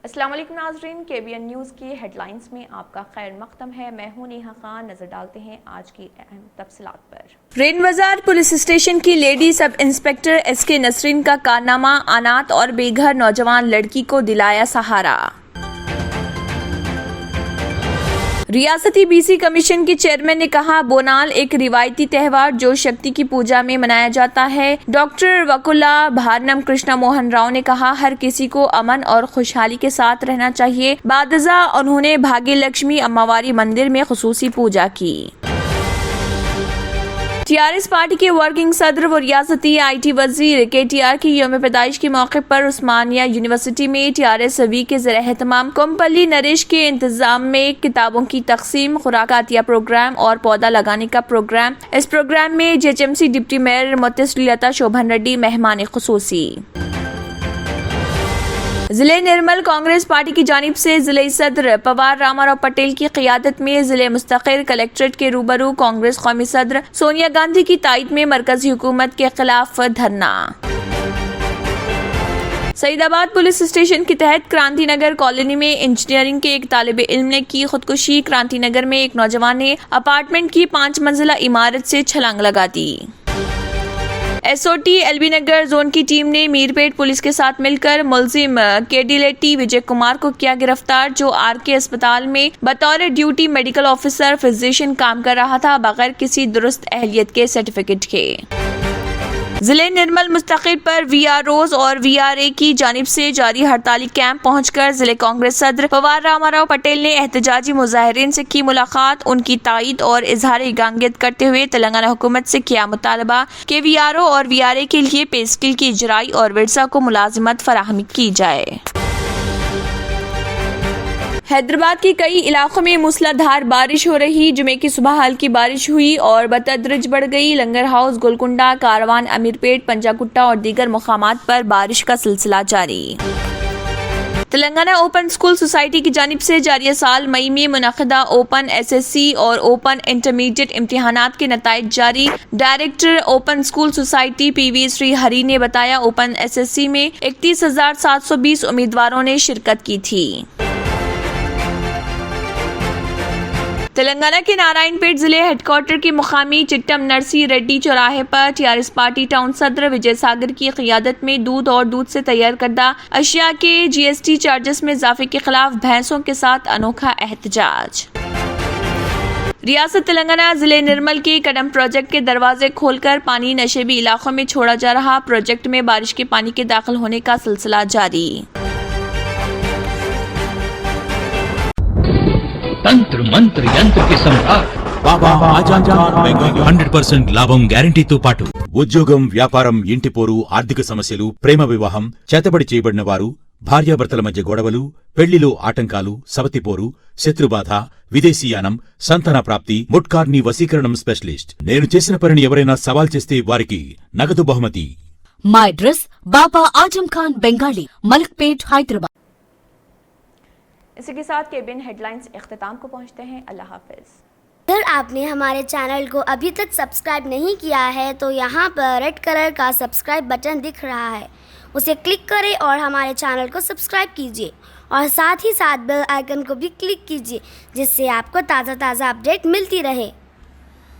अस्सलाम वालेकुम नाज़रीन, KBN न्यूज़ की हेडलाइंस में आपका खैर मक़दम है। मैं हूं नेहा खान। नजर डालते हैं आज की अहम तफसीलात पर। रेन बाजार पुलिस स्टेशन की lady sub inspector SK Nasreen का कारनामा, अनाथ और बेघर नौजवान लड़की को दिलाया सहारा। रियासती BC कमीशन के चेयरमैन ने कहा, बोनाल एक रिवायती त्योहार जो शक्ति की पूजा में मनाया जाता है। डॉक्टर वकुला भारनम कृष्णा मोहन राव ने कहा, हर किसी को अमन और खुशहाली के साथ रहना चाहिए। बादजा उन्होंने भाग्य लक्ष्मी अम्मावारी मंदिर में खुसूसी पूजा की। TRS पार्टी के वर्किंग सदर व रियासती IT वजीर KTR की यौम पैदाइश के मौके पर उस्मानिया यूनिवर्सिटी में TRS वीक के ज़रिए एहतमाम, कुमपल्ली नरेश के इंतजाम में किताबों की तकसीम, खुराकातिया प्रोग्राम और पौधा लगाने का प्रोग्राम। इस प्रोग्राम में JHMC डिप्टी मेयर मोतिसलता शोभन रेड्डी मेहमान खुसूसी। जिले निर्मल कांग्रेस पार्टी की जानिब से जिले सदर पवार रामाराव पटेल की क़ियादत में जिले मुस्तकिल कलेक्ट्रेट के रूबरू कांग्रेस कौमी सदर सोनिया गांधी की तायद में मरकजी हुकूमत के खिलाफ धरना। सईदाबाद पुलिस स्टेशन के तहत क्रांतिनगर कॉलोनी में इंजीनियरिंग के एक तालिब इल्म ने की खुदकुशी। क्रांतिनगर में एक नौजवान ने अपार्टमेंट की 5 मंजिला इमारत से छलांग लगा दी। SOT LB नगर जोन की टीम ने मीरपेट पुलिस के साथ मिलकर मुलजिम केडिलेटी विजय कुमार को किया गिरफ्तार, जो RK अस्पताल में बतौर ड्यूटी मेडिकल ऑफिसर फिजिशियन काम कर रहा था, बगैर किसी दुरुस्त अहलियत के सर्टिफिकेट के। जिले निर्मल मुस्तकिल पर VROs और VRA की जानिब से जारी हड़ताली कैंप पहुंचकर जिले कांग्रेस सदर पवार रामाराव पटेल ने एहतजाजी मुजाहिरीन से की मुलाकात। उनकी तायद और इजहार यगांगियत करते हुए तेलंगाना हुकूमत से किया मुतालबा कि VRO और VRA के लिए पे स्केल की इजराई और विरसा को मुलाजिमत फराहमी की जाए। हैदराबाद के कई इलाकों में मूसलाधार बारिश हो रही। जुमे की सुबह हल्की बारिश हुई और बतदरिज बढ़ गई। लंगर हाउस, गोलकुंडा, कारवान, अमीरपेट, पंजागुट्टा और दीगर मुकामात पर बारिश का सिलसिला जारी। तेलंगाना ओपन स्कूल सोसाइटी की जानिब से जारी साल मई में मुनक़दा ओपन SSC और ओपन इंटरमीडिएट इम्तिहानात के नताइज जारी। Director open school society PV Shri Hari ने बताया, ओपन SSC में 31,720 उम्मीदवारों ने शिरकत की थी। तेलंगाना के नारायणपेट जिले हेडक्वार्टर के मुकामी चिट्टम नरसी रेड्डी चौराहे पर TRS पार्टी टाउन सदर विजय सागर की क़ियादत में दूध और दूध से तैयार करदा अशिया के GST चार्जेस में इजाफे के खिलाफ भैंसों के साथ अनोखा एहतजाज। रियासत तेलंगाना जिले निर्मल के कदम प्रोजेक्ट के दरवाजे खोलकर पानी नशेबी इलाकों में छोड़ा जा रहा। प्रोजेक्ट में बारिश के पानी के दाखिल होने का सिलसिला जारी। తంత్ర మంత్ర యంత్ర కి సమ్రాట్ బాబా ఆజాద్ ఖాన్ బెంగాల్ 100% లాభం గ్యారంటీతో పాటు ఉద్యోగం, వ్యాపారం, ఇంటి పోరు, ఆర్థిక సమస్యలు, ప్రేమ వివాహం, చేతబడి చేయబడిన వారు, భార్యాభర్తల మధ్య గొడవలు, పెళ్లిలో ఆటంకాలు, సవతిపోరు, శత్రుబాధ, విదేశీయానం, సంతాన ప్రాప్తి, ముట్కార్ని వశీకరణం స్పెషలిస్ట్. నేను చేసిన పనిని ఎవరైనా సవాల్ చేస్తే వారికి నగదు బహుమతి. మా అడ్రస్ బాబా आजम खान बंगाली, मलकपेट, हैदराबाद। इसी के साथ KBN हेडलाइंस इख्तिताम को पहुंचते हैं। अल्लाह हाफिज। अगर आपने हमारे चैनल को अभी तक सब्सक्राइब नहीं किया है तो यहाँ पर रेड कलर का सब्सक्राइब बटन दिख रहा है, उसे क्लिक करें और हमारे चैनल को सब्सक्राइब कीजिए और साथ ही साथ बेल आइकन को भी क्लिक कीजिए, जिससे आपको ताज़ा अपडेट मिलती रहे।